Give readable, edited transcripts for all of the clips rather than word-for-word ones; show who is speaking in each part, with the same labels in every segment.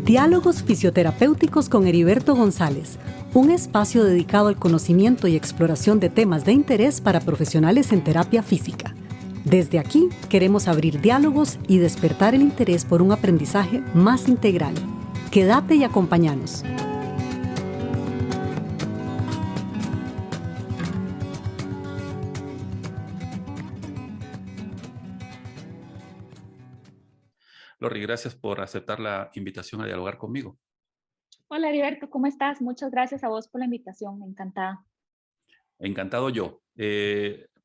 Speaker 1: Diálogos fisioterapéuticos con Heriberto González, un espacio dedicado al conocimiento y exploración de temas de interés para profesionales en terapia física. Desde aquí queremos abrir diálogos y despertar el interés por un aprendizaje más integral. Quédate y acompáñanos.
Speaker 2: Lorri, gracias por aceptar la invitación a dialogar conmigo.
Speaker 3: Hola, Heriberto, ¿cómo estás? Muchas gracias a vos por la invitación, encantada.
Speaker 2: Encantado yo.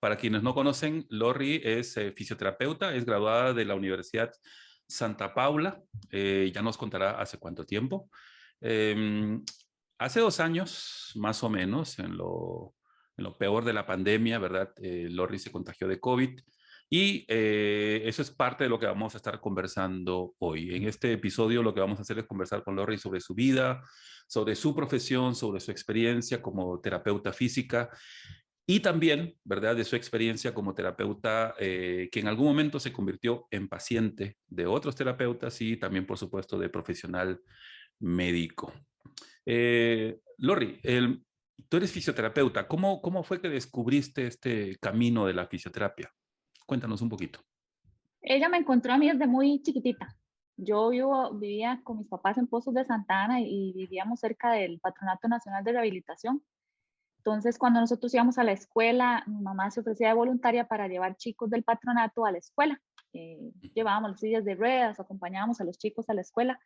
Speaker 2: Para quienes no conocen, Lorri es fisioterapeuta, es graduada de la Universidad Santa Paula, ya nos contará hace cuánto tiempo. Hace 2 años, más o menos, en lo peor de la pandemia, ¿verdad? Lorri se contagió de COVID y eso es parte de lo que vamos a estar conversando hoy. En este episodio lo que vamos a hacer es conversar con Lorri sobre su vida, sobre su profesión, sobre su experiencia como terapeuta física y también, ¿verdad?, de su experiencia como terapeuta que en algún momento se convirtió en paciente de otros terapeutas y también, por supuesto, de profesional médico. Lorri, tú eres fisioterapeuta. ¿Cómo fue que descubriste este camino de la fisioterapia? Cuéntanos un poquito.
Speaker 3: Ella me encontró a mí desde muy chiquitita. Yo vivía con mis papás en Pozos de Santa Ana y vivíamos cerca del Patronato Nacional de Rehabilitación. Entonces, cuando nosotros íbamos a la escuela, mi mamá se ofrecía de voluntaria para llevar chicos del patronato a la escuela. Llevábamos las sillas de ruedas, acompañábamos a los chicos a la escuela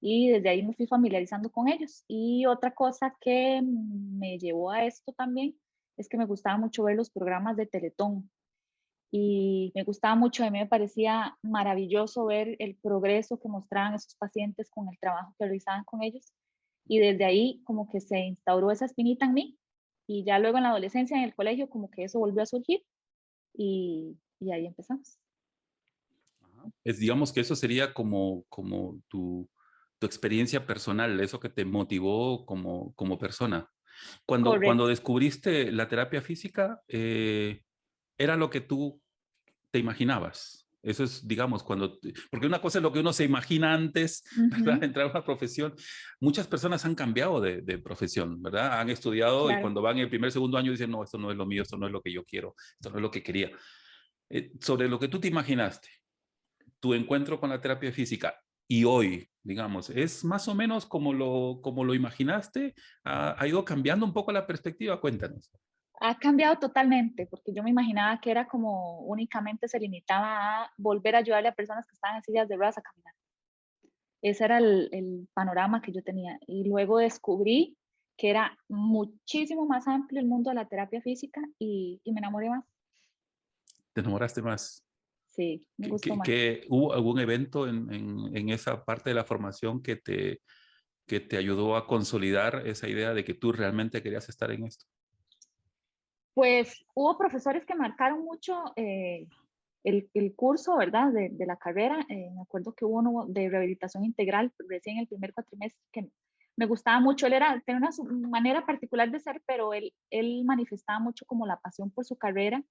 Speaker 3: y desde ahí me fui familiarizando con ellos. Y otra cosa que me llevó a esto también es que me gustaba mucho ver los programas de Teletón. Y me gustaba mucho, a mí me parecía maravilloso ver el progreso que mostraban esos pacientes con el trabajo que realizaban con ellos. Y desde ahí como que se instauró esa espinita en mí. Y ya luego en la adolescencia, en el colegio, como que eso volvió a surgir y ahí empezamos.
Speaker 2: Digamos que eso sería como tu experiencia personal, eso que te motivó como persona. Cuando
Speaker 3: Correcto.
Speaker 2: descubriste la terapia física, ¿era lo que tú te imaginabas? Eso es, digamos, porque una cosa es lo que uno se imagina antes, ¿verdad? De entrar a una profesión. Muchas personas han cambiado de profesión, ¿verdad? Han estudiado y
Speaker 3: Claro.
Speaker 2: cuando van en el primer, segundo año dicen, no, esto no es lo mío, esto no es lo que yo quiero, esto no es lo que quería. Sobre lo que tú te imaginaste, tu encuentro con la terapia física y hoy, digamos, ¿es más o menos como lo imaginaste? ¿Ha ido cambiando un poco la perspectiva? Cuéntanos.
Speaker 3: Ha cambiado totalmente, porque yo me imaginaba que era como únicamente se limitaba a volver a ayudarle a personas que estaban en sillas de ruedas a caminar. Ese era el panorama que yo tenía. Y luego descubrí que era muchísimo más amplio el mundo de la terapia física y me enamoré más.
Speaker 2: ¿Te enamoraste más?
Speaker 3: Sí, me gustó más.
Speaker 2: ¿Hubo algún evento en esa parte de la formación que te ayudó a consolidar esa idea de que tú realmente querías estar en esto?
Speaker 3: Pues hubo profesores que marcaron mucho el curso, ¿verdad? De la carrera. Me acuerdo que hubo uno de rehabilitación integral recién el primer cuatrimestre que me gustaba mucho. Él tenía una manera particular de ser, pero él manifestaba mucho como la pasión por su carrera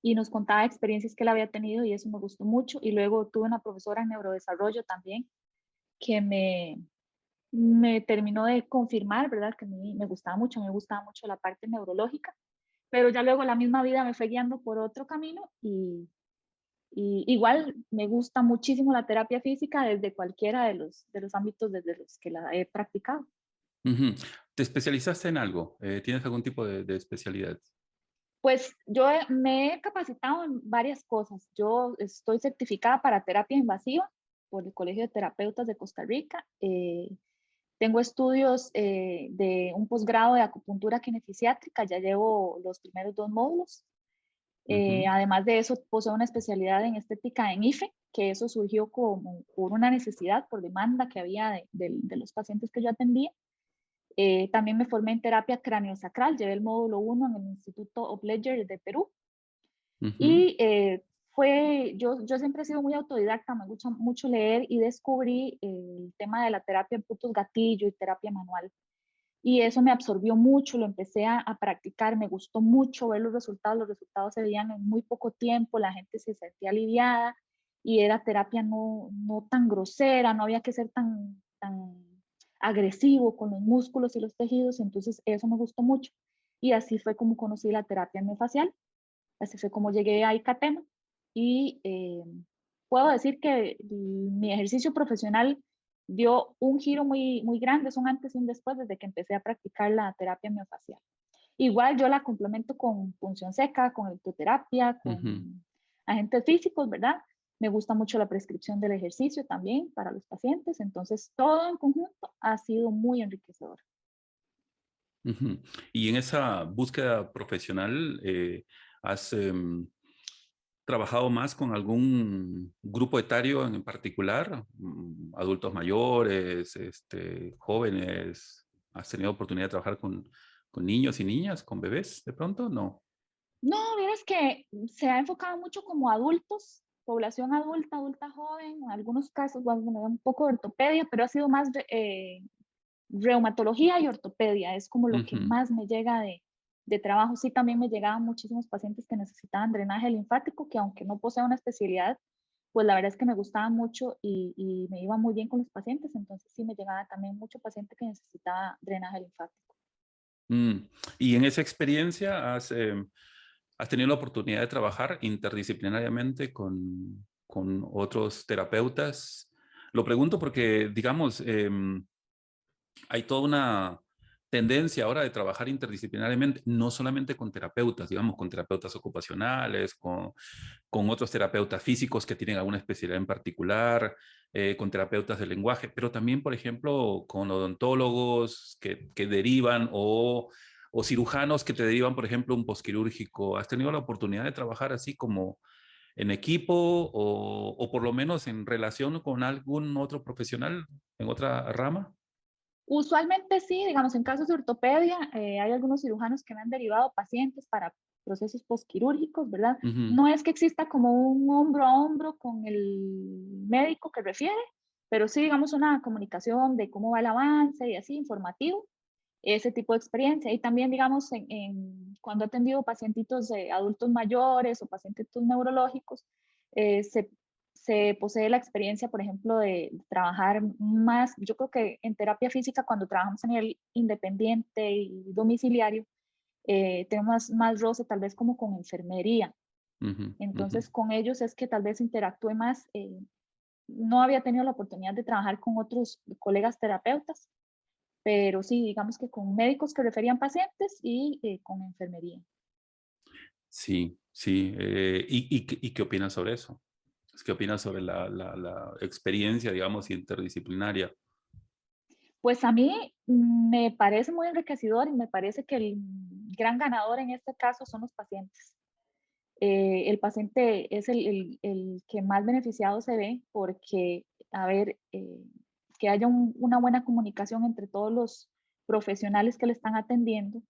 Speaker 3: y nos contaba experiencias que él había tenido y eso me gustó mucho. Y luego tuve una profesora en neurodesarrollo también que me terminó de confirmar, ¿verdad? Que a mí me gustaba mucho la parte neurológica, pero ya luego la misma vida me fue guiando por otro camino y igual me gusta muchísimo la terapia física desde cualquiera de los ámbitos desde los que la he practicado.
Speaker 2: Ujú. ¿Te especializaste en algo? ¿Tienes algún tipo de especialidad?
Speaker 3: Pues yo me he capacitado en varias cosas. Yo estoy certificada para terapia invasiva por el Colegio de Terapeutas de Costa Rica. Tengo estudios de un posgrado de acupuntura kinesiátrica, ya llevo los primeros 2 módulos.
Speaker 2: Ujú.
Speaker 3: Además de eso, poseo una especialidad en estética en IFE, que eso surgió como por una necesidad, por demanda que había de los pacientes que yo atendía. También me formé en terapia craneosacral, llevé el módulo 1 en el Instituto of Ledger de Perú.
Speaker 2: Ujú.
Speaker 3: Y yo siempre he sido muy autodidacta, me gusta mucho leer y descubrí el tema de la terapia en puntos gatillo y terapia manual. Y eso me absorbió mucho, lo empecé a practicar, me gustó mucho ver los resultados se veían en muy poco tiempo, la gente se sentía aliviada y era terapia no tan grosera, no había que ser tan tan agresivo con los músculos y los tejidos, entonces eso me gustó mucho. Y así fue como conocí la terapia miofascial, así fue como llegué a ICATEMA y puedo decir que mi ejercicio profesional dio un giro muy, muy grande, es un antes y un después desde que empecé a practicar la terapia miofascial. Igual yo la complemento con punción seca, con electroterapia, con agentes físicos, ¿verdad? Me gusta mucho la prescripción del ejercicio también para los pacientes, entonces todo en conjunto ha sido muy enriquecedor.
Speaker 2: Y en esa búsqueda profesional, ¿has trabajado más con algún grupo etario en particular? ¿Adultos mayores, jóvenes? ¿Has tenido oportunidad de trabajar con niños y niñas, con bebés de pronto? No.
Speaker 3: No, verás que se ha enfocado mucho como adultos, población adulta, adulta joven, en algunos casos, bueno, un poco de ortopedia, pero ha sido más reumatología y ortopedia, es como lo que más me llega de trabajo. Sí, también me llegaban muchísimos pacientes que necesitaban drenaje linfático, que aunque no posea una especialidad, pues la verdad es que me gustaba mucho y me iba muy bien con los pacientes, entonces sí me llegaba también mucho paciente que necesitaba drenaje linfático.
Speaker 2: Y en esa experiencia has tenido la oportunidad de trabajar interdisciplinariamente con otros terapeutas. Lo pregunto porque, digamos, hay toda una tendencia ahora de trabajar interdisciplinariamente, no solamente con terapeutas, digamos, con terapeutas ocupacionales, con otros terapeutas físicos que tienen alguna especialidad en particular, con terapeutas del lenguaje, pero también, por ejemplo, con odontólogos que derivan o cirujanos que te derivan, por ejemplo, un posquirúrgico. ¿Has tenido la oportunidad de trabajar así como en equipo o por lo menos en relación con algún otro profesional en otra rama?
Speaker 3: Usualmente sí, digamos, en casos de ortopedia, hay algunos cirujanos que me han derivado pacientes para procesos postquirúrgicos, ¿verdad? No es que exista como un hombro a hombro con el médico que refiere, pero sí, digamos, una comunicación de cómo va el avance y así, informativo, ese tipo de experiencia. Y también, digamos, cuando he atendido pacientitos de adultos mayores o pacientes neurológicos, se posee la experiencia, por ejemplo, de trabajar más, yo creo que en terapia física, cuando trabajamos a nivel independiente y domiciliario, tenemos más roce tal vez como con enfermería. Entonces, con ellos es que tal vez interactúe más. No había tenido la oportunidad de trabajar con otros colegas terapeutas, pero sí, digamos que con médicos que referían pacientes y con enfermería.
Speaker 2: Sí, sí. ¿Y qué opinas sobre eso? ¿Qué opinas sobre la experiencia, digamos, interdisciplinaria?
Speaker 3: Pues a mí me parece muy enriquecedor y me parece que el gran ganador en este caso son los pacientes. El paciente es el que más beneficiado se ve porque, a ver, que haya una buena comunicación entre todos los profesionales que le están atendiendo,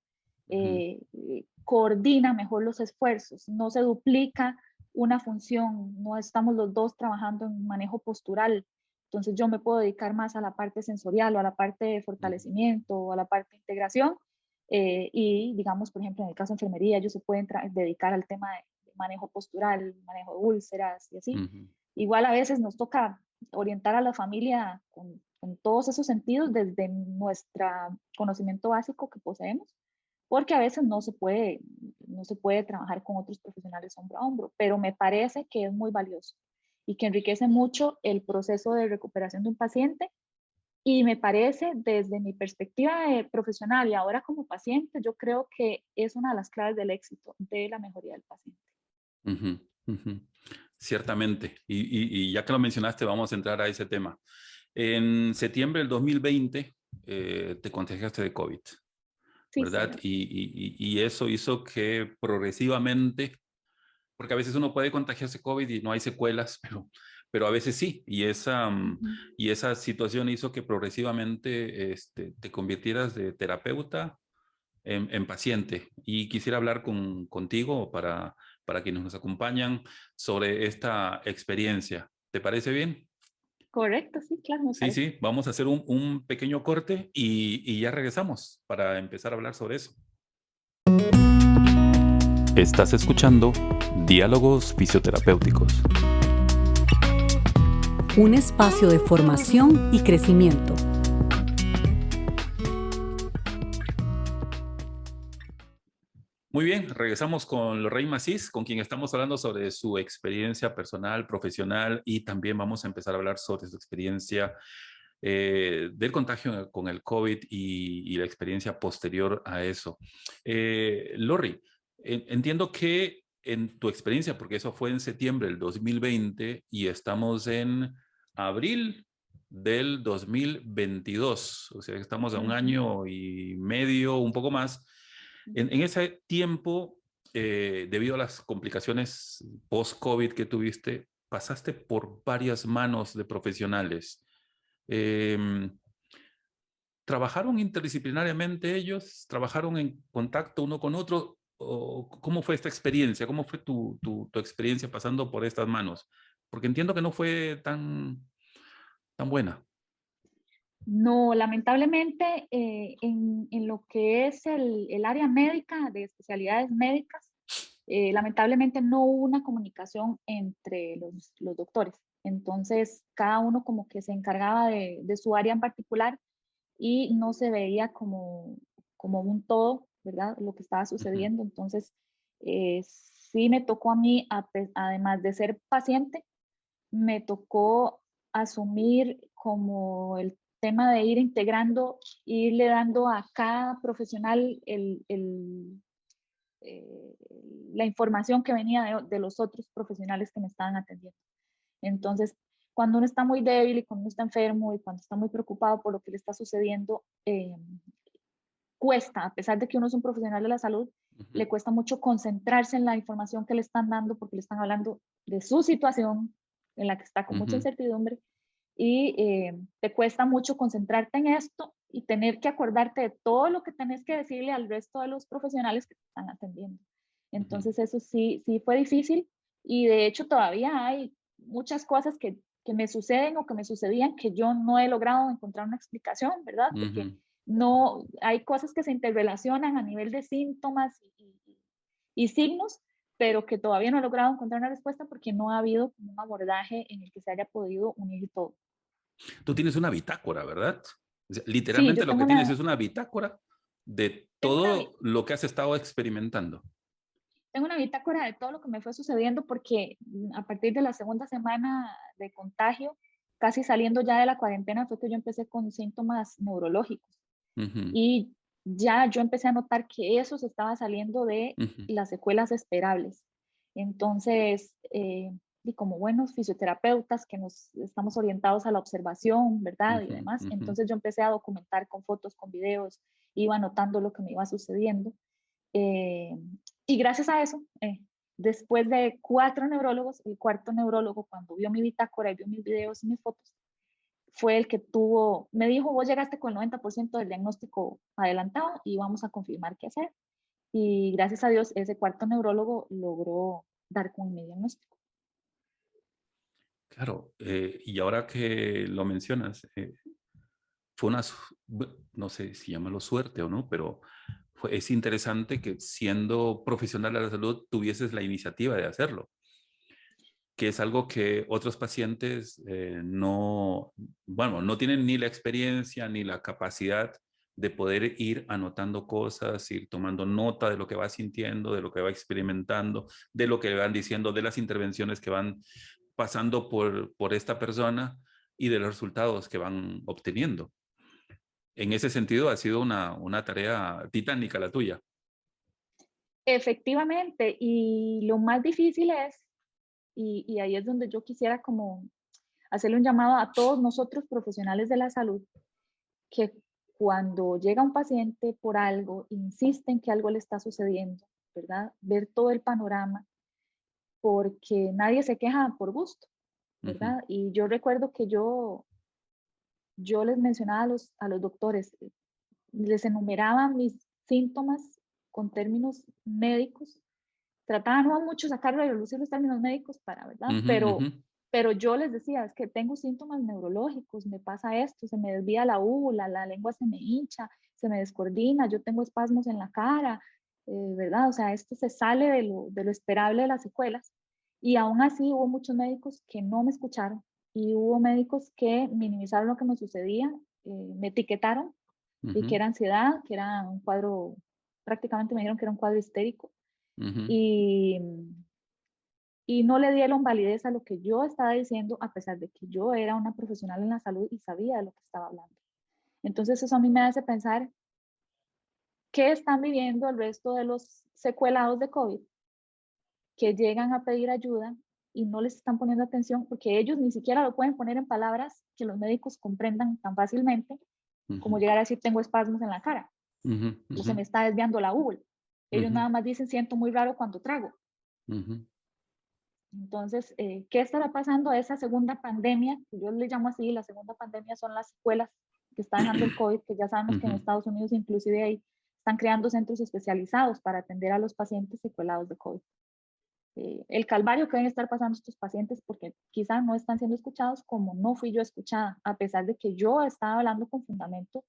Speaker 3: coordina mejor los esfuerzos, no se duplica una función, no estamos los dos trabajando en manejo postural, entonces yo me puedo dedicar más a la parte sensorial o a la parte de fortalecimiento o a la parte de integración y digamos, por ejemplo, en el caso de enfermería, ellos se pueden dedicar al tema de manejo postural, manejo de úlceras y así. Igual a veces nos toca orientar a la familia con todos esos sentidos desde nuestro conocimiento básico que poseemos, porque a veces no se puede trabajar con otros profesionales hombro a hombro, pero me parece que es muy valioso y que enriquece mucho el proceso de recuperación de un paciente y me parece desde mi perspectiva profesional y ahora como paciente, yo creo que es una de las claves del éxito de la mejoría del paciente.
Speaker 2: Ciertamente, y ya que lo mencionaste, vamos a entrar a ese tema. En septiembre del 2020 te contagiaste de COVID,
Speaker 3: Sí,
Speaker 2: ¿verdad? Y eso hizo que progresivamente, porque a veces uno puede contagiarse COVID y no hay secuelas, pero a veces sí, y esa situación hizo que progresivamente te convirtieras de terapeuta en paciente. Y quisiera hablar contigo para quienes nos acompañan sobre esta experiencia. ¿Te parece bien?
Speaker 3: Correcto, sí, claro, me
Speaker 2: Sí,
Speaker 3: parece.
Speaker 2: sí, vamos a hacer un pequeño corte y ya regresamos para empezar a hablar sobre eso.
Speaker 4: Estás escuchando Diálogos Fisioterapéuticos.
Speaker 1: un espacio de formación y crecimiento.
Speaker 2: Muy bien, regresamos con Lorraine Macís, con quien estamos hablando sobre su experiencia personal, profesional, y también vamos a empezar a hablar sobre su experiencia del contagio con el COVID y la experiencia posterior a eso. Lorri, entiendo que en tu experiencia, porque eso fue en septiembre del 2020 y estamos en abril del 2022, o sea, estamos a un año y medio, un poco más. En ese tiempo, debido a las complicaciones post-COVID que tuviste, pasaste por varias manos de profesionales. ¿Trabajaron interdisciplinariamente ellos? ¿Trabajaron en contacto uno con otro? ¿O cómo fue esta experiencia? ¿Cómo fue tu experiencia pasando por estas manos? Porque entiendo que no fue tan buena.
Speaker 3: No, lamentablemente en lo que es el área médica, de especialidades médicas, lamentablemente no hubo una comunicación entre los doctores. Entonces, cada uno como que se encargaba de su área en particular y no se veía como un todo, ¿verdad? Lo que estaba sucediendo. Entonces, sí me tocó a mí, además de ser paciente, me tocó asumir como el tema de ir integrando, irle dando a cada profesional la información que venía de los otros profesionales que me estaban atendiendo. Entonces, cuando uno está muy débil y cuando uno está enfermo y cuando está muy preocupado por lo que le está sucediendo, cuesta, a pesar de que uno es un profesional de la salud, le cuesta mucho concentrarse en la información que le están dando porque le están hablando de su situación en la que está con mucha incertidumbre y te cuesta mucho concentrarte en esto y tener que acordarte de todo lo que tenés que decirle al resto de los profesionales que te están atendiendo. Entonces eso sí fue difícil y de hecho todavía hay muchas cosas que me suceden o que me sucedían que yo no he logrado encontrar una explicación, ¿verdad? Porque no, hay cosas que se interrelacionan a nivel de síntomas y signos, pero que todavía no he logrado encontrar una respuesta porque no ha habido un abordaje en el que se haya podido unir todo.
Speaker 2: Tú tienes una bitácora, ¿verdad? O sea,
Speaker 3: Sí,
Speaker 2: literalmente
Speaker 3: yo
Speaker 2: lo que tienes es una bitácora de todo lo que has estado experimentando.
Speaker 3: tengo una bitácora de todo lo que me fue sucediendo porque a partir de la segunda semana de contagio, casi saliendo ya de la cuarentena, fue que yo empecé con síntomas neurológicos. Y ya yo empecé a notar que eso se estaba saliendo de las secuelas esperables. Entonces, y como buenos fisioterapeutas que nos estamos orientados a la observación, ¿verdad? Y demás, entonces yo empecé a documentar con fotos, con videos, iba anotando lo que me iba sucediendo. Y gracias a eso, después de 4 neurólogos, el cuarto neurólogo, cuando vio mi bitácora y vio mis videos y mis fotos, fue el que me dijo, vos llegaste con el 90% del diagnóstico adelantado y vamos a confirmar qué hacer. Y gracias a Dios, ese cuarto neurólogo logró dar con mi diagnóstico.
Speaker 2: Claro, y ahora que lo mencionas, fue no sé si llamarlo suerte o no, pero es interesante que siendo profesional de la salud tuvieses la iniciativa de hacerlo, que es algo que otros pacientes no tienen ni la experiencia ni la capacidad de poder ir anotando cosas, ir tomando nota de lo que va sintiendo, de lo que va experimentando, de lo que van diciendo, de las intervenciones que van pasando por esta persona y de los resultados que van obteniendo. En ese sentido, ha sido una tarea titánica la tuya.
Speaker 3: Efectivamente, y lo más difícil es, y ahí es donde yo quisiera como hacerle un llamado a todos nosotros profesionales de la salud, que cuando llega un paciente por algo, insiste en que algo le está sucediendo, ¿verdad? Ver todo el panorama, porque nadie se queja por gusto, ¿verdad? Y yo recuerdo que yo les mencionaba a los doctores, les enumeraba mis síntomas con términos médicos. Trataba no mucho sacar a relucir los términos médicos para, ¿verdad? Pero yo les decía, es que tengo síntomas neurológicos, me pasa esto, se me desvía la úvula, la lengua se me hincha, se me descoordina, yo tengo espasmos en la cara, ¿verdad? O sea, esto se sale de lo esperable de las secuelas. Y aún así hubo muchos médicos que no me escucharon, y hubo médicos que minimizaron lo que me sucedía, me etiquetaron y que era ansiedad, que era un cuadro, prácticamente me dijeron que era un cuadro histérico, y, y no le dieron validez a lo que yo estaba diciendo, a pesar de que yo era una profesional en la salud y sabía de lo que estaba hablando. Entonces eso a mí me hace pensar qué están viviendo el resto de los secuelados de COVID que llegan a pedir ayuda y no les están poniendo atención porque ellos ni siquiera lo pueden poner en palabras que los médicos comprendan tan fácilmente como llegar a decir tengo espasmos en la cara o se me está desviando la úvula. Ellos nada más dicen siento muy raro cuando trago. Entonces, ¿qué estará pasando a esa segunda pandemia? Yo le llamo así, la segunda pandemia son las secuelas que está dejando el COVID, que ya sabemos que en Estados Unidos inclusive ahí están creando centros especializados para atender a los pacientes secuelados de COVID. El calvario que deben estar pasando estos pacientes porque quizás no están siendo escuchados como no fui yo escuchada, a pesar de que yo estaba hablando con fundamento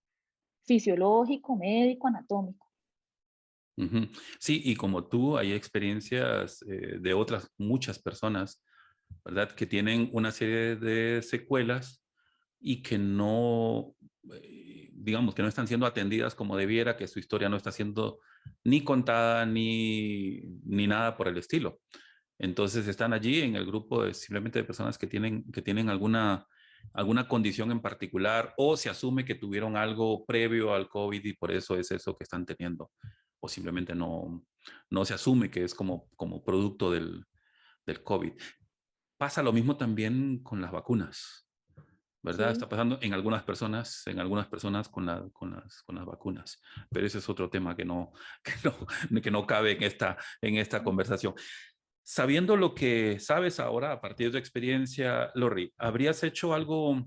Speaker 3: fisiológico, médico, anatómico.
Speaker 2: Sí, y como tú, hay experiencias de otras muchas personas, ¿verdad? Que tienen una serie de secuelas y que no, digamos, que no están siendo atendidas como debiera, que su historia no está siendo ni contada ni nada por el estilo. Entonces están allí en el grupo simplemente de personas que tienen alguna condición en particular o se asume que tuvieron algo previo al COVID y por eso es eso que están teniendo. O simplemente no se asume que es como producto del COVID. Pasa lo mismo también con las vacunas, ¿verdad?
Speaker 3: Sí.
Speaker 2: Está pasando en algunas personas con las vacunas. Pero ese es otro tema que no cabe en esta conversación. Sabiendo lo que sabes ahora a partir de tu experiencia, Lorri, ¿habrías hecho algo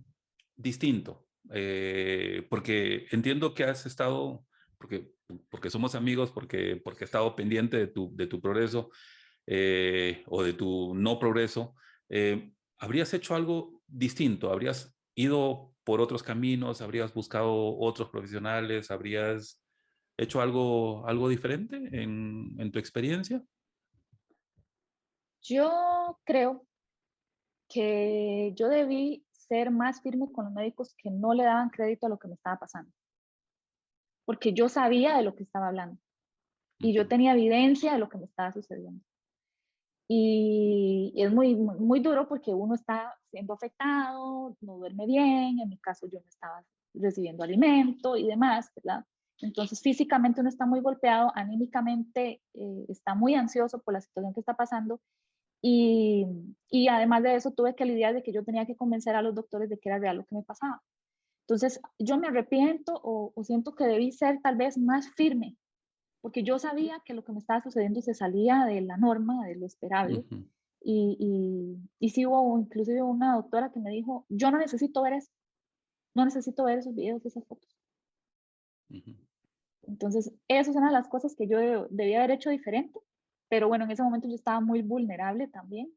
Speaker 2: distinto? Porque entiendo que has estado, porque somos amigos, porque he estado pendiente de tu progreso o de tu no progreso. ¿Habrías hecho algo distinto? ¿Habrías ido por otros caminos? ¿Habrías buscado otros profesionales? ¿Habrías hecho algo diferente en tu experiencia?
Speaker 3: Yo creo que yo debí ser más firme con los médicos que no le daban crédito a lo que me estaba pasando, porque yo sabía de lo que estaba hablando y yo tenía evidencia de lo que me estaba sucediendo. Y es muy duro porque uno está siendo afectado, no duerme bien, en mi caso yo no estaba recibiendo alimento y demás, ¿verdad? Entonces físicamente uno está muy golpeado, anímicamente está muy ansioso por la situación que está pasando y además de eso tuve que lidiar de que yo tenía que convencer a los doctores de que era real lo que me pasaba. Entonces yo me arrepiento o siento que debí ser tal vez más firme porque yo sabía que lo que me estaba sucediendo se salía de la norma, de lo esperable. Y sí hubo inclusive una doctora que me dijo, yo no necesito ver eso, no necesito ver esos videos, esas fotos. Entonces, eso es una de las cosas que yo debía haber hecho diferente, pero bueno, en ese momento yo estaba muy vulnerable también.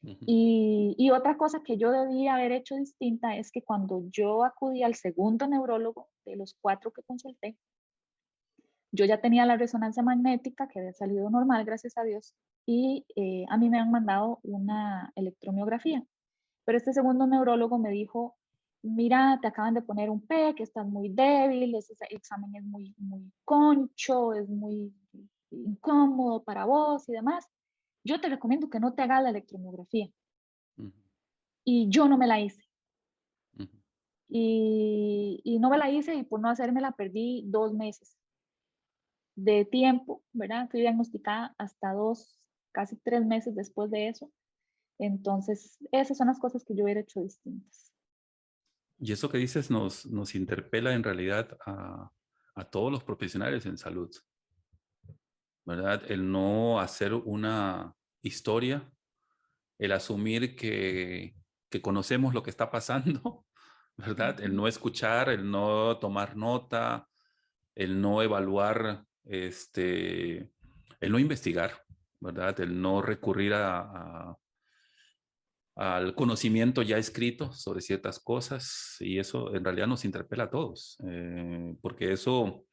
Speaker 3: Y otra cosa que yo debía haber hecho distinta es que cuando yo acudí al segundo neurólogo de los 4 que consulté, yo ya tenía la resonancia magnética que había salido normal, gracias a Dios, y a mí me han mandado una electromiografía. Pero este segundo neurólogo me dijo, mira, te acaban de poner un PEC, estás muy débil, ese examen es muy concho, es muy incómodo para vos y demás. Yo te recomiendo que no te hagas la electromiografía. Y yo no me la hice. Y no me la hice y por no hacérmela perdí 2 meses de tiempo, ¿verdad? Fui diagnosticada hasta 2, casi 3 meses después de eso. Entonces, esas son las cosas que yo hubiera hecho distintas.
Speaker 2: Y eso que dices nos interpela en realidad a todos los profesionales en salud, ¿verdad? El no hacer una historia, el asumir que conocemos lo que está pasando, ¿verdad? El no escuchar, el no tomar nota, el no evaluar, el no investigar, ¿verdad? El no recurrir al conocimiento ya escrito sobre ciertas cosas y eso en realidad nos interpela a todos, porque eso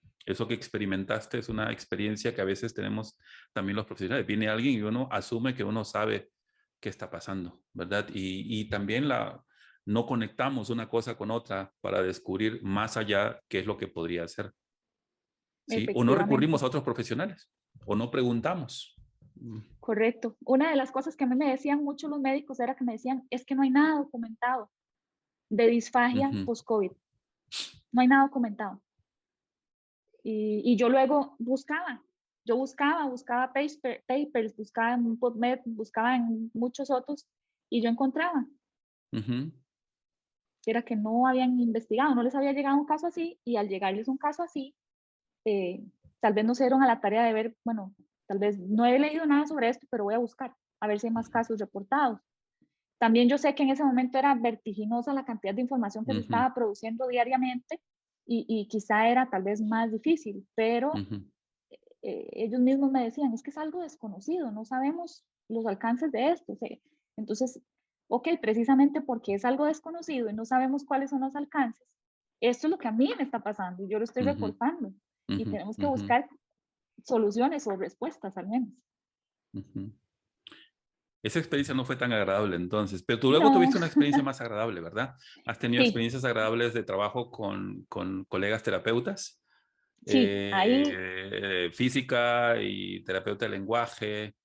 Speaker 2: que experimentaste es una experiencia que a veces tenemos también los profesionales. Viene alguien y uno asume que uno sabe qué está pasando, ¿verdad? Y también no conectamos una cosa con otra para descubrir más allá qué es lo que podría ser. ¿Sí? O no recurrimos
Speaker 3: Efectivamente.
Speaker 2: a otros profesionales, o no preguntamos.
Speaker 3: Correcto. Una de las cosas que a mí me decían mucho los médicos era que me decían, es que no hay nada documentado de disfagia
Speaker 2: Ujú,
Speaker 3: post-COVID. No hay nada documentado. Y yo luego buscaba. Yo buscaba papers, buscaba en PubMed, buscaba en muchos otros, y yo encontraba
Speaker 2: ujú,
Speaker 3: que era que no habían investigado, no les había llegado un caso así, y al llegarles un caso así, eh, tal vez no se dieron a la tarea de ver, bueno, tal vez no he leído nada sobre esto, pero voy a buscar, a ver si hay más casos reportados. También yo sé que en ese momento era vertiginosa la cantidad de información que se
Speaker 2: ujú,
Speaker 3: estaba produciendo diariamente, y quizá era tal vez más difícil, pero
Speaker 2: ujú,
Speaker 3: ellos mismos me decían, es que es algo desconocido, no sabemos los alcances de esto. O sea, entonces, ok, precisamente porque es algo desconocido y no sabemos cuáles son los alcances, esto es lo que a mí me está pasando y yo lo estoy
Speaker 2: ujú,
Speaker 3: reportando, y
Speaker 2: ujú,
Speaker 3: tenemos que
Speaker 2: ujú,
Speaker 3: buscar soluciones o respuestas al menos.
Speaker 2: ujú. Esa experiencia no fue tan agradable entonces, pero tú luego
Speaker 3: No,
Speaker 2: tuviste una experiencia más agradable, ¿verdad? ¿Has tenido
Speaker 3: sí,
Speaker 2: experiencias agradables de trabajo con colegas terapeutas?
Speaker 3: sí, ahí,
Speaker 2: Física y terapeuta de lenguaje.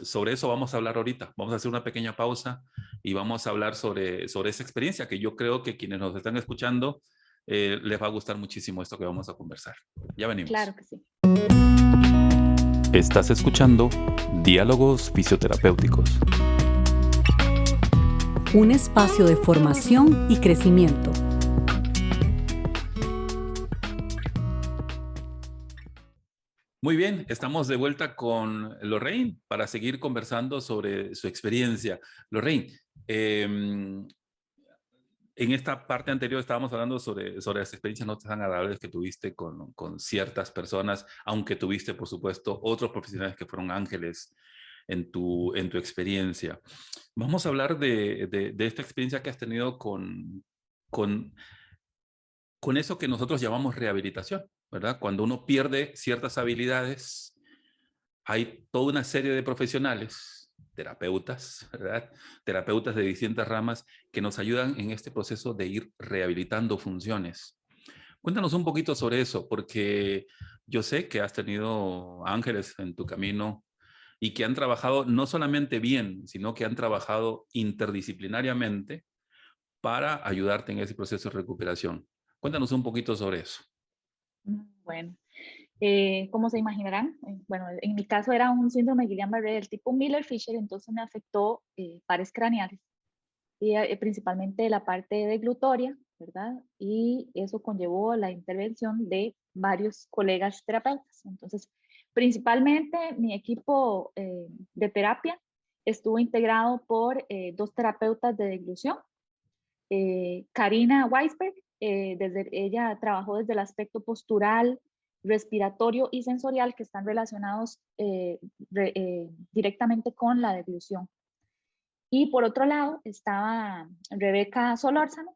Speaker 2: Sobre eso vamos a hablar ahorita. Vamos a hacer una pequeña pausa y vamos a hablar sobre esa experiencia que yo creo que quienes nos están escuchando les va a gustar muchísimo esto que vamos a conversar. Ya venimos.
Speaker 3: claro que sí.
Speaker 2: Estás escuchando Diálogos Fisioterapéuticos.
Speaker 1: Un espacio de formación y crecimiento.
Speaker 2: Muy bien, estamos de vuelta con Lorraine para seguir conversando sobre su experiencia. Lorraine, en esta parte anterior estábamos hablando sobre las experiencias no tan agradables que tuviste con ciertas personas, aunque tuviste, por supuesto, otros profesionales que fueron ángeles en tu experiencia. Vamos a hablar de esta experiencia que has tenido con, con eso que nosotros llamamos rehabilitación, ¿verdad? Cuando uno pierde ciertas habilidades, hay toda una serie de profesionales, terapeutas, ¿verdad? Terapeutas de distintas ramas que nos ayudan en este proceso de ir rehabilitando funciones. Cuéntanos un poquito sobre eso, porque yo sé que has tenido ángeles en tu camino y que han trabajado no solamente bien, sino que han trabajado interdisciplinariamente para ayudarte en ese proceso de recuperación. Cuéntanos un poquito sobre eso.
Speaker 3: Bueno, como se imaginarán, bueno, en mi caso era un síndrome de Guillain-Barré del tipo Miller-Fisher, entonces me afectó pares craneales, y principalmente la parte deglutoria, ¿verdad? Y eso conllevó la intervención de varios colegas terapeutas. Entonces, principalmente mi equipo de terapia estuvo integrado por dos terapeutas de deglución. Karina Weisberg, ella trabajó desde el aspecto postural, respiratorio y sensorial, que están relacionados directamente con la deglución. Y por otro lado estaba Rebeca Solórzano,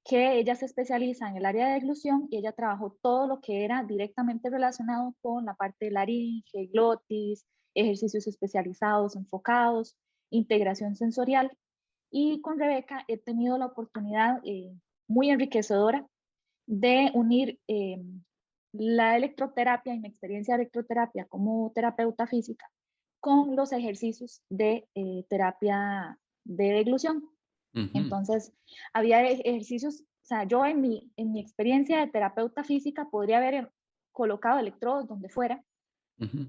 Speaker 3: que ella se especializa en el área de deglución, y ella trabajó todo lo que era directamente relacionado con la parte de laringe, glotis, ejercicios especializados, enfocados, integración sensorial. Y con Rebeca he tenido la oportunidad muy enriquecedora de unir la electroterapia y mi experiencia de electroterapia como terapeuta física con los ejercicios de terapia de deglución.
Speaker 2: Ujú,
Speaker 3: Entonces, había ejercicios, o sea, yo en mi experiencia de terapeuta física podría haber colocado electrodos donde fuera,
Speaker 2: ujú,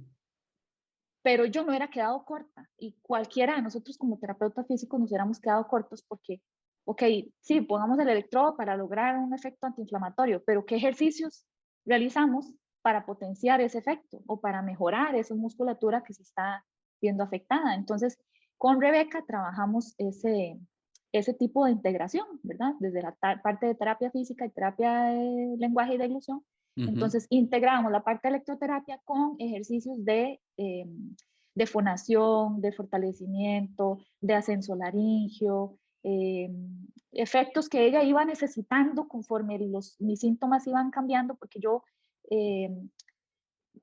Speaker 3: pero yo me hubiera quedado corta, y cualquiera de nosotros como terapeuta físico nos hubiéramos quedado cortos porque, ok, sí, pongamos el electrodo para lograr un efecto antiinflamatorio, pero ¿qué ejercicios realizamos para potenciar ese efecto o para mejorar esa musculatura que se está viendo afectada? Entonces, con Rebeca trabajamos ese tipo de integración, ¿verdad? Desde la parte de terapia física y terapia de lenguaje y de ilusión.
Speaker 2: ujú,
Speaker 3: Entonces, integramos la parte de electroterapia con ejercicios de fonación, de fortalecimiento, de ascenso laringio, eh, efectos que ella iba necesitando conforme mis síntomas iban cambiando, porque yo eh,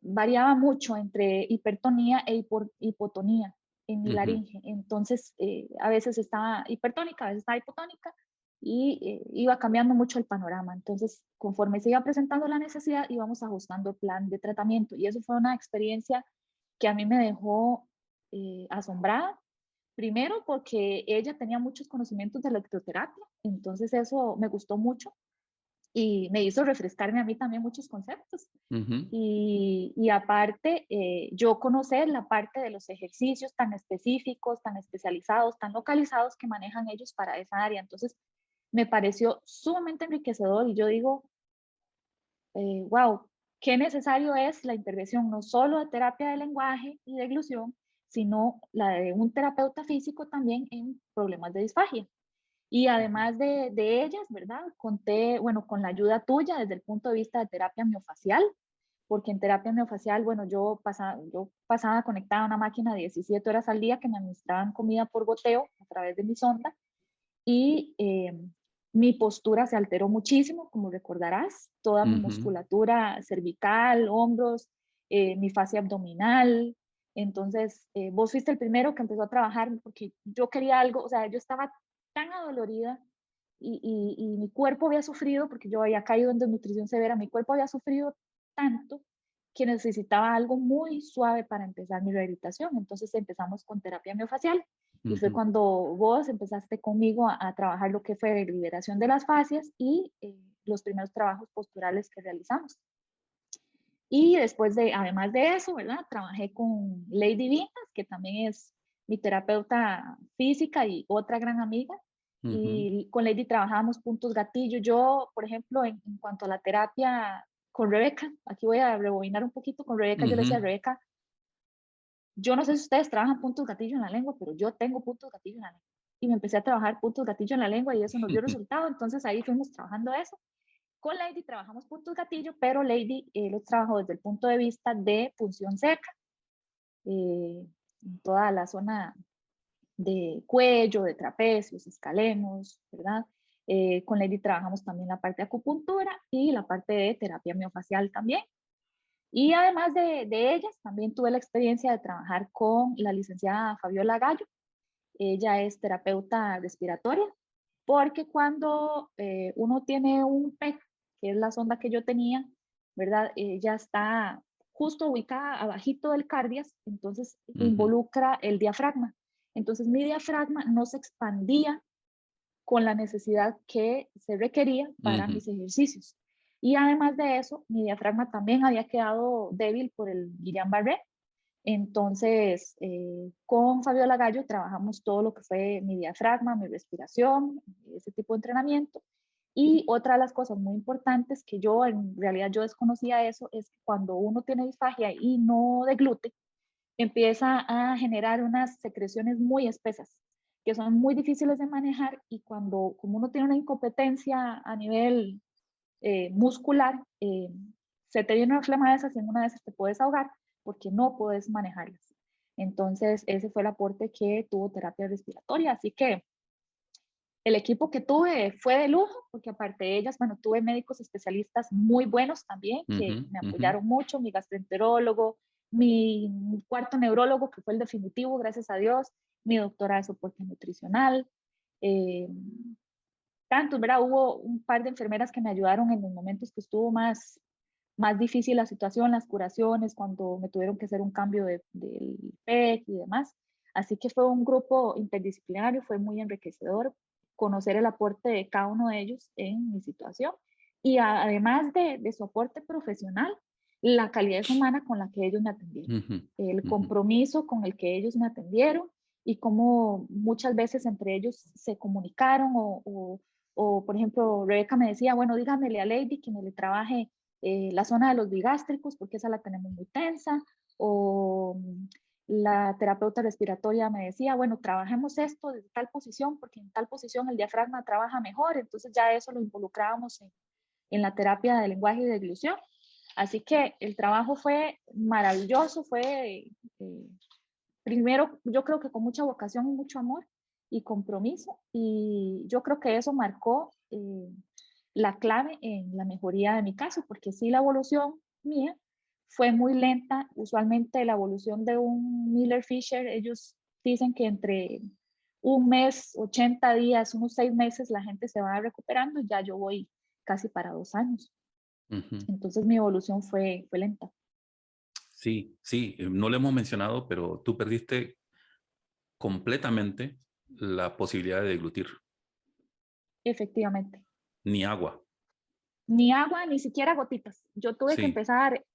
Speaker 3: variaba mucho entre hipertonía e hipotonía. en mi
Speaker 2: Ujú.
Speaker 3: laringe. Entonces, a veces estaba hipertónica, a veces estaba hipotónica y iba cambiando mucho el panorama. Entonces, conforme se iba presentando la necesidad, íbamos ajustando el plan de tratamiento. Y eso fue una experiencia que a mí me dejó asombrada. Primero, porque ella tenía muchos conocimientos de electroterapia, entonces eso me gustó mucho y me hizo refrescarme a mí también muchos conceptos.
Speaker 2: Ujú.
Speaker 3: Y aparte, yo conocer la parte de los ejercicios tan específicos, tan especializados, tan localizados que manejan ellos para esa área. Entonces, me pareció sumamente enriquecedor y yo digo, wow, qué necesario es la intervención no solo de terapia de lenguaje y de inclusión, sino la de un terapeuta físico también en problemas de disfagia. Y además de ellas, ¿verdad? Conté, bueno, con la ayuda tuya desde el punto de vista de terapia miofacial, porque en terapia miofacial, bueno, yo pasaba conectada a una máquina 17 horas al día que me administraban comida por goteo a través de mi sonda y mi postura se alteró muchísimo, como recordarás, toda mi
Speaker 2: Ujú.
Speaker 3: musculatura cervical, hombros, mi fascia abdominal. Entonces, vos fuiste el primero que empezó a trabajar porque yo quería algo, o sea, yo estaba tan adolorida y mi cuerpo había sufrido, porque yo había caído en desnutrición severa, mi cuerpo había sufrido tanto que necesitaba algo muy suave para empezar mi rehabilitación. Entonces empezamos con terapia miofacial y fue
Speaker 2: Ujú.
Speaker 3: cuando vos empezaste conmigo a trabajar lo que fue liberación de las fascias y los primeros trabajos posturales que realizamos. Y después de, además de eso, ¿verdad? Trabajé con Lady Vintas, que también es mi terapeuta física y otra gran amiga.
Speaker 2: Ujú.
Speaker 3: Y con Lady trabajábamos puntos gatillo. Yo, por ejemplo, en cuanto a la terapia con Rebeca, aquí voy a rebobinar un poquito con Rebeca, yo le decía a
Speaker 2: Ujú.
Speaker 3: Rebeca, yo no sé si ustedes trabajan puntos gatillo en la lengua, pero yo tengo puntos gatillo en la lengua. Y me empecé a trabajar puntos gatillo en la lengua y eso nos dio resultado. Entonces ahí fuimos trabajando eso. Con Lady trabajamos puntos gatillo, pero Lady los trabajó desde el punto de vista de punción seca, en toda la zona de cuello, de trapecios, escalemos, ¿verdad? Con Lady trabajamos también la parte de acupuntura y la parte de terapia miofacial también. Y además de ellas, también tuve la experiencia de trabajar con la licenciada Fabiola Gallo. Ella es terapeuta respiratoria, porque cuando uno tiene un PEC, que es la sonda que yo tenía, ¿verdad? Ella está justo ubicada abajito del cardias, entonces
Speaker 2: Ujú.
Speaker 3: involucra el diafragma. Entonces mi diafragma no se expandía con la necesidad que se requería para
Speaker 2: Ujú.
Speaker 3: mis ejercicios. Y además de eso, mi diafragma también había quedado débil por el Guillain-Barré. Entonces, con Fabiola Gallo trabajamos todo lo que fue mi diafragma, mi respiración, ese tipo de entrenamiento. Y otra de las cosas muy importantes que yo, en realidad yo desconocía eso, es que cuando uno tiene disfagia y no deglute, empieza a generar unas secreciones muy espesas que son muy difíciles de manejar y cuando como uno tiene una incompetencia a nivel muscular, se te viene una flema de esas y en una de esas te puedes ahogar porque no puedes manejarlas. Entonces, ese fue el aporte que tuvo terapia respiratoria. Así que el equipo que tuve fue de lujo, porque aparte de ellas, bueno, tuve médicos especialistas muy buenos también
Speaker 2: Ujú.
Speaker 3: que me
Speaker 2: Ujú.
Speaker 3: apoyaron mucho, mi gastroenterólogo, mi cuarto neurólogo, que fue el definitivo, gracias a Dios, mi doctora de soporte nutricional, eh, tantos, ¿verdad? Hubo un par de enfermeras que me ayudaron en los momentos que estuvo más difícil la situación, las curaciones, cuando me tuvieron que hacer un cambio del PEC y demás. Así que fue un grupo interdisciplinario, fue muy enriquecedor conocer el aporte de cada uno de ellos en mi situación y además de su aporte profesional, la calidad humana con la que ellos me atendieron,
Speaker 2: Ujú.
Speaker 3: el
Speaker 2: Ujú.
Speaker 3: compromiso con el que ellos me atendieron y cómo muchas veces entre ellos se comunicaron o por ejemplo, Rebeca me decía, bueno, dígamele a Lady que me le trabaje la zona de los bigástricos, porque esa la tenemos muy tensa, o la terapeuta respiratoria me decía, bueno, trabajemos esto de tal posición, porque en tal posición el diafragma trabaja mejor, entonces ya eso lo involucrábamos en la terapia de lenguaje y de oclusión. Así que el trabajo fue maravilloso, fue primero yo creo que con mucha vocación y mucho amor y compromiso, y yo creo que eso marcó la clave en la mejoría de mi caso, porque sí la evolución mía fue muy lenta. Usualmente la evolución de un Miller Fisher, ellos dicen que entre un mes, 80 días, unos 6 meses, la gente se va recuperando. Ya yo voy casi para 2 años.
Speaker 2: Ujú.
Speaker 3: Entonces mi evolución fue lenta.
Speaker 2: Sí, sí, no lo hemos mencionado, pero tú perdiste completamente la posibilidad de deglutir,
Speaker 3: Efectivamente.
Speaker 2: ni agua.
Speaker 3: Ni agua, ni siquiera gotitas. Yo tuve que
Speaker 2: Sí.
Speaker 3: empezar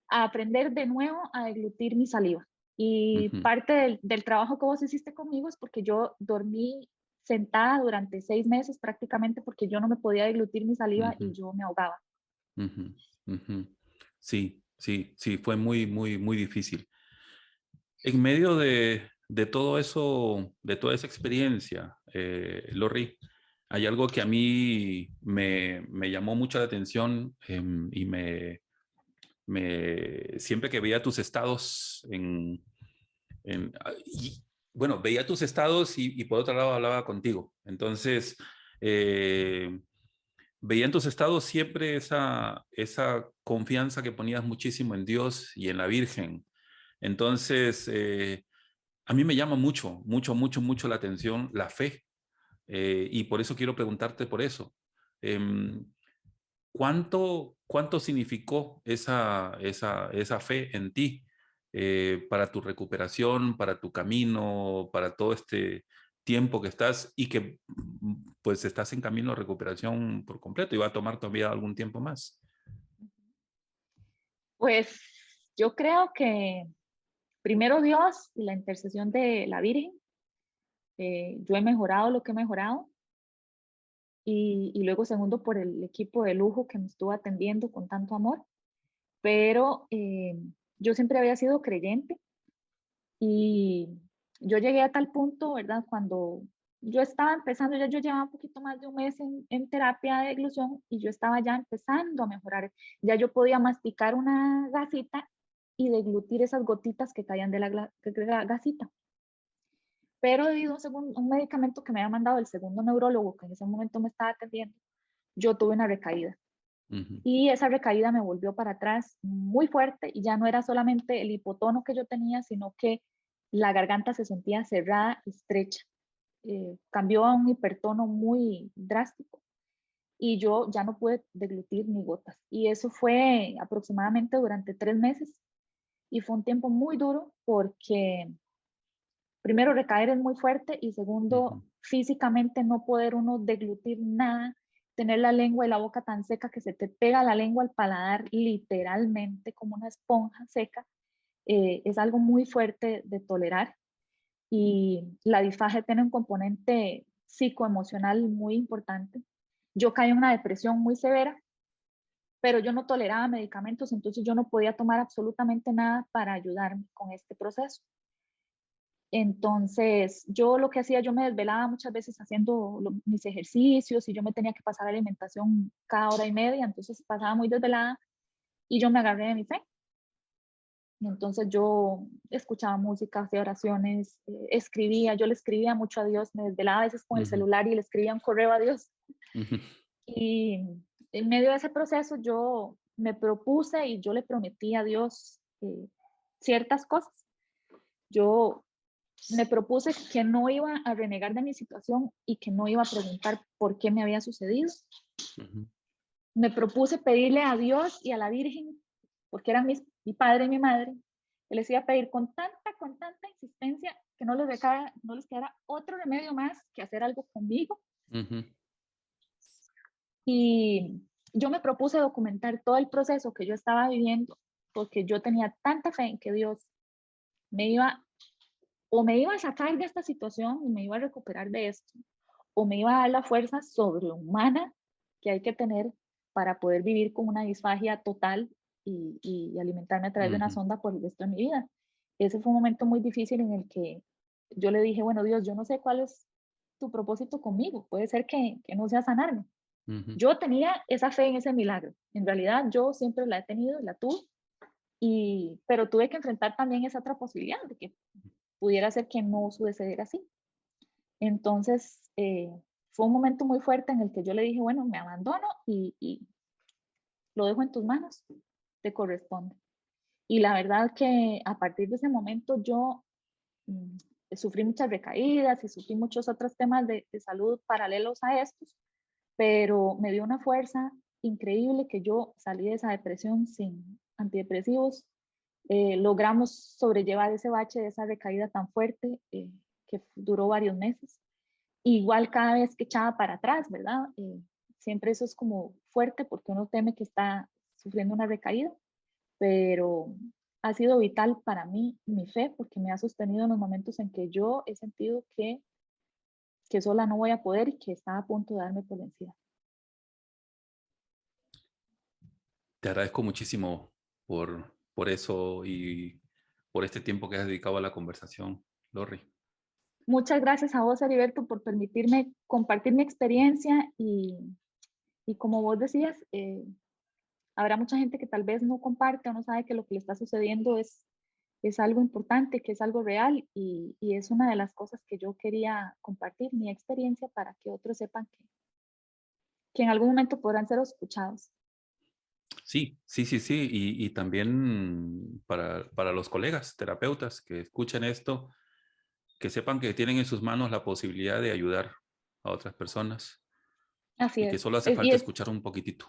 Speaker 3: a aprender de nuevo a deglutir mi saliva. Y
Speaker 2: Ujú,
Speaker 3: parte del trabajo que vos hiciste conmigo es porque yo dormí sentada durante 6 meses prácticamente porque yo no me podía deglutir mi saliva y
Speaker 2: ujú,
Speaker 3: yo me ahogaba.
Speaker 2: ujú, ujú. Sí, sí, sí, fue muy, muy, muy difícil. En medio de todo eso, de toda esa experiencia, Lorri, hay algo que a mí me llamó mucho la atención y siempre que veía tus estados y, bueno, veía tus estados y por otro lado hablaba contigo. Entonces, eh, veía en tus estados siempre esa confianza que ponías muchísimo en Dios y en la Virgen. Entonces, a mí me llama mucho, mucho, mucho, mucho la atención la fe. Y por eso quiero preguntarte por eso. Em, ¿Cuánto significó esa fe en ti para tu recuperación, para tu camino, para todo este tiempo que estás y que pues estás en camino de recuperación por completo y va a tomar todavía algún tiempo más?
Speaker 3: Pues yo creo que primero Dios y la intercesión de la Virgen, yo he mejorado lo que he mejorado y luego segundo por el equipo de lujo que me estuvo atendiendo con tanto amor, pero yo siempre había sido creyente y yo llegué a tal punto, ¿verdad? Cuando yo estaba empezando, ya yo llevaba un poquito más de un mes en terapia de deglución y yo estaba ya empezando a mejorar. Ya yo podía masticar una gasita y deglutir esas gotitas que caían de la gasita. Pero debido a un medicamento que me había mandado el segundo neurólogo que en ese momento me estaba atendiendo, yo tuve una recaída.
Speaker 2: Ujú,
Speaker 3: Y esa recaída me volvió para atrás muy fuerte y ya no era solamente el hipotono que yo tenía, sino que la garganta se sentía cerrada, estrecha. Cambió a un hipertono muy drástico y yo ya no pude deglutir ni gotas. Y eso fue aproximadamente durante 3 meses y fue un tiempo muy duro porque primero recaer es muy fuerte y segundo
Speaker 2: ujú,
Speaker 3: físicamente no poder uno deglutir nada, tener la lengua y la boca tan seca que se te pega la lengua al paladar literalmente como una esponja seca, es algo muy fuerte de tolerar y la disfagia tiene un componente psicoemocional muy importante. Yo caí en una depresión muy severa, pero yo no toleraba medicamentos, entonces yo no podía tomar absolutamente nada para ayudarme con este proceso. Entonces, yo lo que hacía, yo me desvelaba muchas veces haciendo mis ejercicios y yo me tenía que pasar alimentación cada hora y media, entonces pasaba muy desvelada y yo me agarré de mi fe. Y entonces yo escuchaba música, hacía oraciones, escribía, yo le escribía mucho a Dios, me desvelaba a veces con el
Speaker 2: ujú,
Speaker 3: celular y le escribía un correo a Dios.
Speaker 2: ujú,
Speaker 3: Y en medio de ese proceso yo me propuse y yo le prometí a Dios ciertas cosas. Yo me propuse que no iba a renegar de mi situación y que no iba a preguntar por qué me había sucedido.
Speaker 2: ujú,
Speaker 3: Me propuse pedirle a Dios y a la Virgen, porque eran mi padre y mi madre, que les iba a pedir con tanta insistencia que no les quedara otro remedio más que hacer algo conmigo.
Speaker 2: ujú,
Speaker 3: Y yo me propuse documentar todo el proceso que yo estaba viviendo, porque yo tenía tanta fe en que Dios me iba me iba a sacar de esta situación y me iba a recuperar de esto, o me iba a dar la fuerza sobrehumana que hay que tener para poder vivir con una disfagia total y alimentarme a través de una
Speaker 2: ujú,
Speaker 3: sonda por el resto de mi vida. Ese fue un momento muy difícil en el que yo le dije, bueno, Dios, yo no sé cuál es tu propósito conmigo, puede ser que no sea sanarme.
Speaker 2: ujú,
Speaker 3: Yo tenía esa fe en ese milagro, en realidad yo siempre la he tenido, la tuve, pero tuve que enfrentar también esa otra posibilidad de que pudiera ser que no sucediera así. Entonces, fue un momento muy fuerte en el que yo le dije, bueno, me abandono y lo dejo en tus manos, te corresponde. Y la verdad que a partir de ese momento yo sufrí muchas recaídas y sufrí muchos otros temas de salud paralelos a estos, pero me dio una fuerza increíble que yo salí de esa depresión sin antidepresivos. Logramos sobrellevar ese bache de esa recaída tan fuerte que duró varios meses. Igual cada vez que echaba para atrás, ¿verdad? Siempre eso es como fuerte porque uno teme que está sufriendo una recaída, pero ha sido vital para mí mi fe porque me ha sostenido en los momentos en que yo he sentido que sola no voy a poder y que estaba a punto de darme por vencida.
Speaker 2: Te agradezco muchísimo por eso y por este tiempo que has dedicado a la conversación, Lorri.
Speaker 3: Muchas gracias a vos, Heriberto, por permitirme compartir mi experiencia y como vos decías, habrá mucha gente que tal vez no comparte o no sabe que lo que le está sucediendo es algo importante, que es algo real y es una de las cosas que yo quería compartir, mi experiencia, para que otros sepan que en algún momento podrán ser escuchados.
Speaker 2: Sí. Y también para los colegas, terapeutas que escuchen esto, que sepan que tienen en sus manos la posibilidad de ayudar a otras personas.
Speaker 3: Así
Speaker 2: y
Speaker 3: es.
Speaker 2: Que solo hace falta escuchar un poquitito.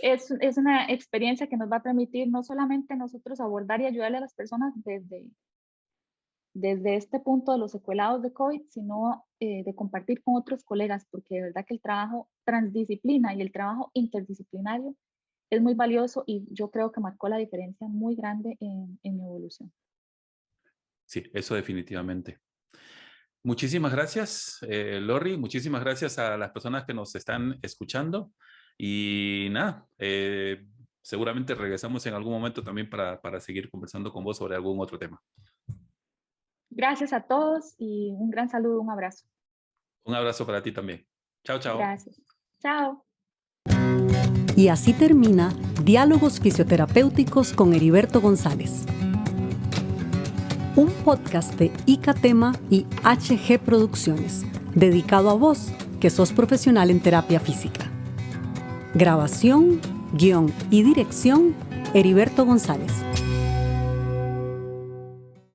Speaker 3: Es una experiencia que nos va a permitir no solamente nosotros abordar y ayudarle a las personas desde este punto de los secuelados de COVID, sino de compartir con otros colegas, porque de verdad que el trabajo transdisciplina y el trabajo interdisciplinario es muy valioso y yo creo que marcó la diferencia muy grande en mi evolución.
Speaker 2: Sí, eso definitivamente. Muchísimas gracias, Lorri. Muchísimas gracias a las personas que nos están escuchando. Y nada, seguramente regresamos en algún momento también para seguir conversando con vos sobre algún otro tema.
Speaker 3: Gracias a todos y un gran saludo, un abrazo.
Speaker 2: Un abrazo para ti también. Chao, chao.
Speaker 3: Gracias. Chao.
Speaker 1: Y así termina Diálogos Fisioterapéuticos con Heriberto González. Un podcast de ICATEMA y HG Producciones, dedicado a vos, que sos profesional en terapia física. Grabación, guión y dirección, Heriberto González.